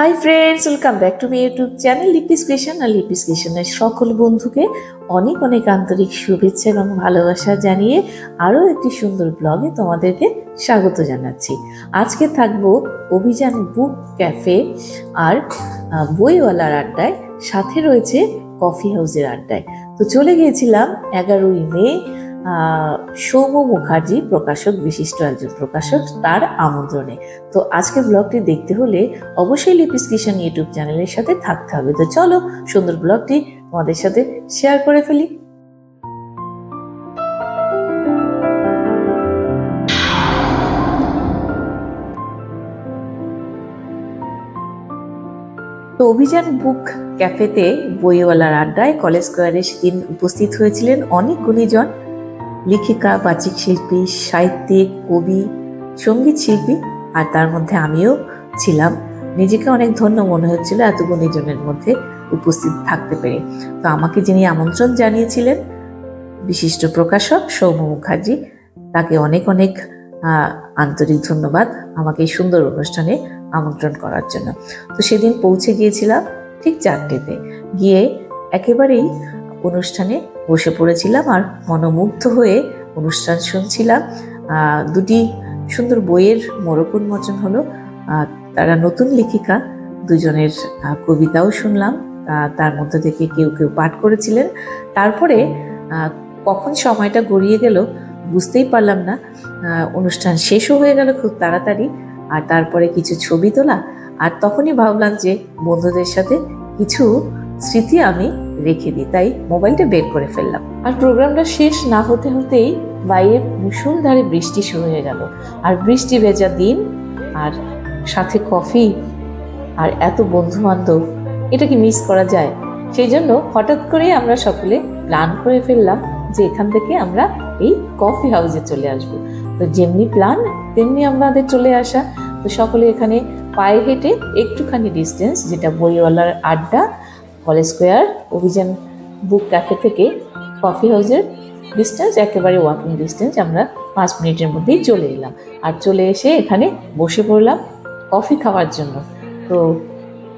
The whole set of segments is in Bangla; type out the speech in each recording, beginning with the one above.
High friends, welcome back to my YouTube channel Lipi's creation. আর লিপিস ক্রিয়েশনের সকল বন্ধুকে অনেক অনেক আন্তরিক শুভেচ্ছা এবং ভালোবাসা জানিয়ে আরও একটি সুন্দর ব্লগে তোমাদেরকে স্বাগত জানাচ্ছি। আজকে থাকবো অভিযান বুক ক্যাফে আর বইওয়ালার আড্ডায়, সাথে রয়েছে কফি হাউসের আড্ডায়। তো চলে গিয়েছিলাম 11ই মে সৌম্য মুখার্জি, প্রকাশক, বিশিষ্ট একজন প্রকাশক, তার আমন্ত্রণে। তো আজকের ব্লগটি দেখতে হলে অবশ্যই লিপিস ক্রিয়েশন ইউটিউব চ্যানেলের সাথে থাকতে হবে। তো চলো সুন্দর ব্লগটি তোমাদের সাথে শেয়ার করে ফেলি। তো অভিযান বুক ক্যাফেতে বইওয়ালার আড্ডায় কলেজ স্কোয়ারে সেদিন উপস্থিত হয়েছিলেন অনেক গুণীজন, লেখিকা, বাচিক শিল্পী, সাহিত্যিক, কবি, সঙ্গীত শিল্পী, আর তার মধ্যে আমিও ছিলাম। নিজেকে অনেক ধন্য মনে হচ্ছিল এত গুণীজনের মধ্যে উপস্থিত থাকতে পেরে। তো আমাকে যিনি আমন্ত্রণ জানিয়েছিলেন, বিশিষ্ট প্রকাশক সৌম্য মুখার্জি, তাকে অনেক অনেক আন্তরিক ধন্যবাদ আমাকে এই সুন্দর অনুষ্ঠানে আমন্ত্রণ করার জন্য। তো সেদিন পৌঁছে গিয়েছিলাম ঠিক 4টেতে, গিয়ে একেবারেই অনুষ্ঠানে বসে পড়েছিলাম আর মনোমুগ্ধ হয়ে অনুষ্ঠান শুনছিলাম। দুটি সুন্দর বইয়ের মোড়ক উন্মোচন হলো। তারা নতুন লেখিকা, দুজনের কবিতাও শুনলাম, তার মধ্যে থেকে কেউ কেউ পাঠ করেছিলেন। তারপরে কখন সময়টা গড়িয়ে গেল বুঝতেই পারলাম না। অনুষ্ঠান শেষও হয়ে গেল খুব তাড়াতাড়ি। আর তারপরে কিছু ছবি তোলা, আর তখনই ভাবলাম যে বন্ধুদের সাথে কিছু স্মৃতি আমি রেখে দিই, তাই মোবাইলটা বের করে ফেললাম। আর প্রোগ্রামটা শেষ না হতে হতেই বাইরে মুষলধারে বৃষ্টি শুরু হয়ে গেল। আর বৃষ্টি ভেজা দিন, আর সাথে কফি, আর এত বন্ধু বান্ধব, এটা কি মিস করা যায়? সেই জন্য হঠাৎ করেই আমরা সকলে প্ল্যান করে ফেললাম যে এখান থেকে আমরা এই কফি হাউসে চলে আসব। তো যেমনি প্ল্যান তেমনি আমাদের চলে আসা। তো সকলে এখানে পায়ে হেঁটে একটুখানি ডিস্টেন্স, যেটা বইওয়ালার আড্ডা, কলেজ স্কোয়ার, অভিযান বুক ক্যাফে থেকে কফি হাউসের ডিস্টেন্স একেবারে ওয়াকিং ডিস্টেন্স, আমরা 5 মিনিটের মধ্যেই চলে এলাম। আর চলে এসে এখানে বসে পড়লাম কফি খাওয়ার জন্য। তো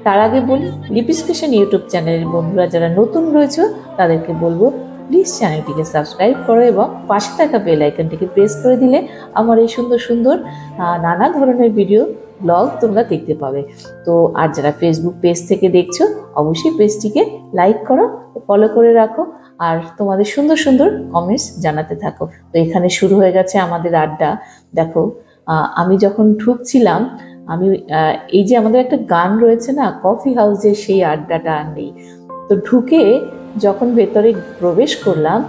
তার আগে বলি, লিপিস ক্রিয়েশন ইউটিউব চ্যানেলের বন্ধুরা যারা নতুন রয়েছে তাদেরকে বলবো, প্লিজ চ্যানেলটিকে সাবস্ক্রাইব করো এবং পাশে থাকা বেল আইকনটিকে প্রেস করে দিলে আমার এই সুন্দর সুন্দর নানা ধরনের ভিডিও ব্লগ তোমরা দেখতে পাবে। তো আর যারা ফেসবুক পেজ থেকে দেখছো, অবশ্যই পেজটিকে লাইক করো, ফলো করে রাখো, আর তোমাদের সুন্দর সুন্দর কমেন্টস জানাতে থাকো। তো এখানে শুরু হয়ে গেছে আমাদের আড্ডা। দেখো, আমি যখন ঢুকছিলাম, আমি এই যে আমাদের একটা গান রয়েছে না কফি হাউসে, সেই আড্ডাটা নেই। তো ঢুকে যখন ভেতরে প্রবেশ করলাম,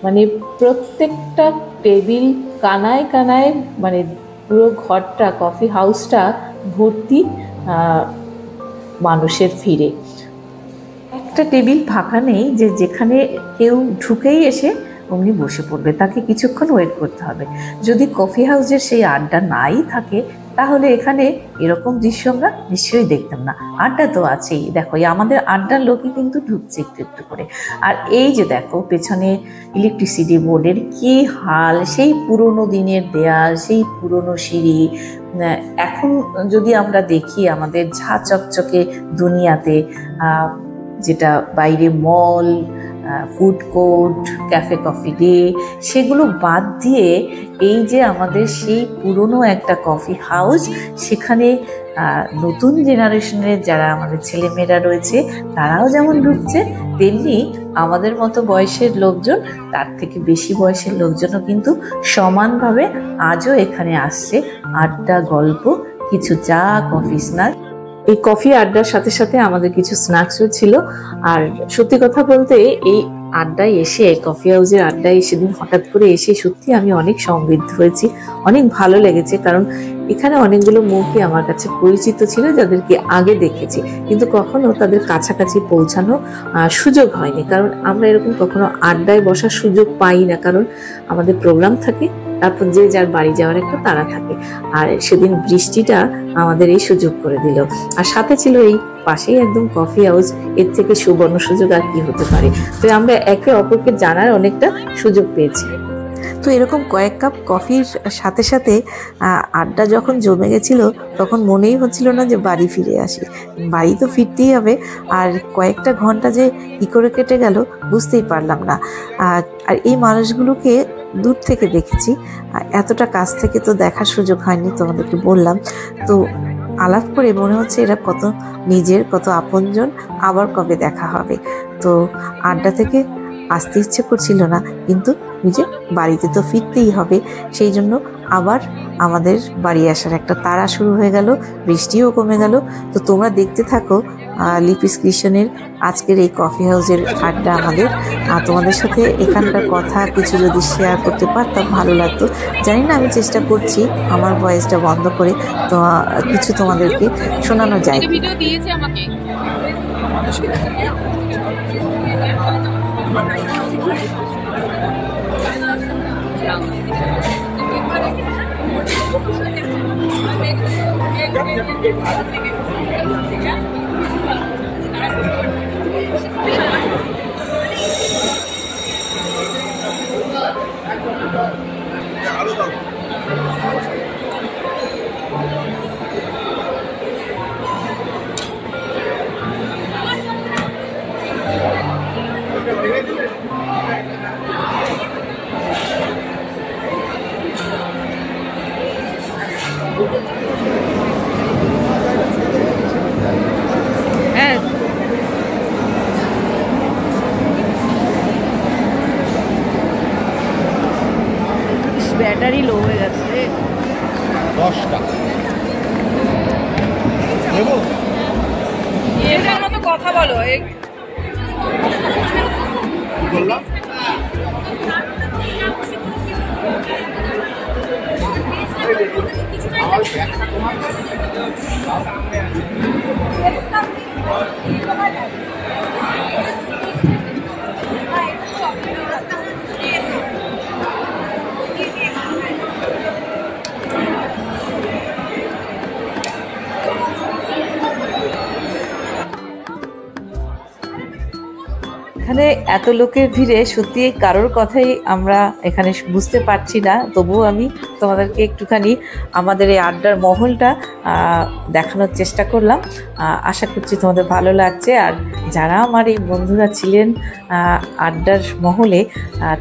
মানে প্রত্যেকটা টেবিল কানায় কানায়, মানে পুরো ঘরটা, কফি হাউসটা ভর্তি মানুষের ভিড়ে। একটা টেবিল ফাঁকা নেই যে যেখানে কেউ ঢুকেই এসে অমনি বসে পড়বে, তাকে কিছুক্ষণ ওয়েট করতে হবে। যদি কফি হাউসের সেই আড্ডা নাই থাকে, তাহলে এখানে এরকম দৃশ্য আমরা নিশ্চয়ই দেখতাম না। আড্ডা তো আছেই, দেখো আমাদের আড্ডার লোকই কিন্তু ঢুকছে একটু একটু করে। আর এই যে দেখো পেছনে ইলেকট্রিসিটি বোর্ডের কি হাল, সেই পুরনো দিনের দেয়াল, সেই পুরনো সিঁড়ি। এখন যদি আমরা দেখি আমাদের ঝা চকচকে দুনিয়াতে, যেটা বাইরে mall, food court, Cafe Coffee Day, সেগুলো বাদ দিয়ে এই যে আমাদের সেই পুরনো একটা কফি হাউস, সেখানে নতুন জেনারেশনের যারা আমাদের ছেলেমেয়েরা রয়েছে তারাও যেমন ঢুকছে, তেমনি আমাদের মতো বয়সের লোকজন, তার থেকে বেশি বয়সের লোকজনও কিন্তু সমানভাবে আজও এখানে আসছে। আড্ডা, গল্প, কিছু চা, কফি, স্ন্যাক্স। এই কফি আড্ডার সাথে সাথে আমাদের কিছু স্ন্যাক্সও ছিল। আর সত্যি কথা বলতে এই আড্ডায় এসে, কফি হাউসের আড্ডায় সেদিন হঠাৎ করে এসে সত্যি আমি অনেক সমৃদ্ধ হয়েছি, অনেক ভালো লেগেছে। কারণ এখানে অনেকগুলো মুখই আমার কাছে পরিচিত ছিল, যাদেরকে আগে দেখেছি, কিন্তু কখনো তাদের কাছাকাছি পৌঁছানো সুযোগ হয়নি। কারণ আমরা এরকম কখনো আড্ডায় বসার সুযোগ পাই না, কারণ আমাদের প্রোগ্রাম থাকে, তারপর যে যার বাড়ি যাওয়ার একটা তাড়া থাকে। আর সেদিন বৃষ্টিটা আমাদের এই সুযোগ করে দিল। আর সাথে ছিল এই পাশেই একদম কফি হাউস, এর থেকে সুবর্ণ সুযোগ আর কি হতে পারে। তো আমরা একে অপরকে জানার অনেকটা সুযোগ পেয়েছি। তো এরকম কয়েক কাপ কফির সাথে সাথে আড্ডা যখন জমে গেছিলো তখন মনেই হচ্ছিল না যে বাড়ি ফিরে আসি। বাড়ি তো ফিরতেই হবে, আর কয়েকটা ঘন্টা যে কী করে কেটে গেল বুঝতেই পারলাম না। আর এই মানুষগুলোকে দূর থেকে দেখেছি, এতটা কাছ থেকে তো দেখার সুযোগ হয়নি, তোমাদেরকে বললাম। তো আলাপ করে মনে হচ্ছে এরা কত নিজের, কত আপনজন, আবার কবে দেখা হবে। তো আড্ডা থেকে আসতে ইচ্ছে করছিল না, কিন্তু নিজে বাড়িতে তো ফিরতেই হবে, সেই জন্য আবার আমাদের বাড়ি আসার একটা তাড়া শুরু হয়ে গেল। বৃষ্টিও কমে গেল। তো তোমরা দেখতে থাকো লিপিস কিচেনের আজকের এই কফি হাউসের আড্ডা আমাদের। তোমাদের সাথে এখানকার কথা কিছু যদি শেয়ার করতে পারতাম ভালো লাগতো। জানি না, আমি চেষ্টা করছি আমার ভয়েসটা বন্ধ করে তো কিছু তোমাদেরকে শোনানো যায়। ভিডিও দিয়েছে আমাকে। ব্যাটারি লো হয়ে গেছে। 10টা এটার মতো কথা বলো। বললাম এখানে এত লোকের ভিড়ে সত্যি কারোর কথাই আমরা এখানে বুঝতে পারছি না, তবুও আমি তোমাদেরকে একটুখানি আমাদের এই আড্ডার মহলটা দেখানোর চেষ্টা করলাম। আশা করছি তোমাদের ভালো লাগছে। আর যারা আমার এই বন্ধুরা ছিলেন আড্ডার মহলে,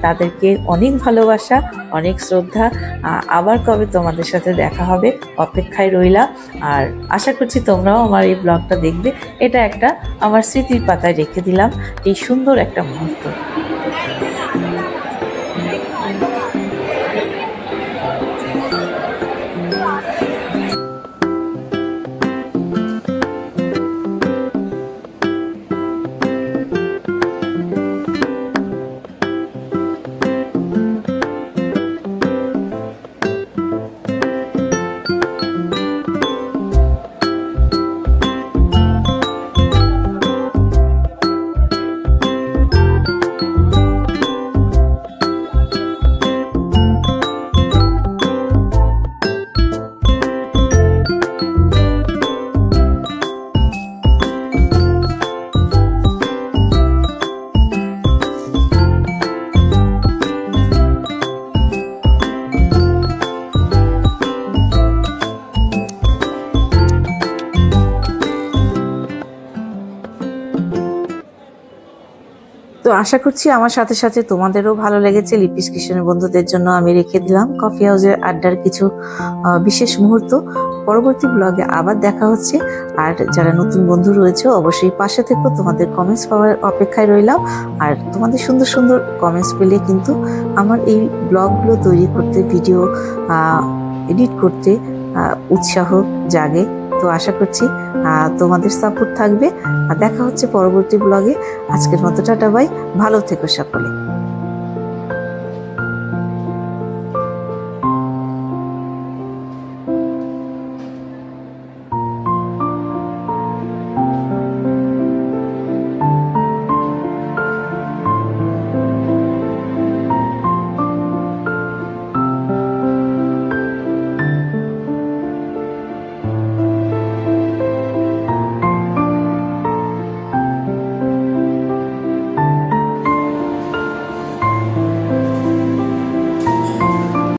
তাদেরকে অনেক ভালোবাসা, অনেক শ্রদ্ধা। আবার কবে তোমাদের সাথে দেখা হবে অপেক্ষায় রইলাম। আর আশা করছি তোমরাও আমার এই ব্লগটা দেখবে। এটা একটা আমার স্মৃতির পাতায় রেখে দিলাম এই সুন্দর একটা মুহূর্ত। তো আশা করছি আমার সাথে সাথে তোমাদেরও ভালো লেগেছে। লিপিস কিচেনের বন্ধুদের জন্য আমি রেখে দিলাম কফি হাউসের আড্ডার কিছু বিশেষ মুহূর্ত। পরবর্তী ব্লগে আবার দেখা হচ্ছে। আর যারা নতুন বন্ধু রয়েছে অবশ্যই পাশে থেকো, তোমাদের কমেন্টস পাওয়ার অপেক্ষায় রইলাম। আর তোমাদের সুন্দর সুন্দর কমেন্টস পেলে কিন্তু আমার এই ব্লগগুলো তৈরি করতে, ভিডিও এডিট করতে উৎসাহ জাগে। তো আশা করছি তোমাদের সাপোর্ট থাকবে। দেখা হচ্ছে পরবর্তী ব্লগে। আজকের মতো টাটা বাই, ভালো থেকো সকলে।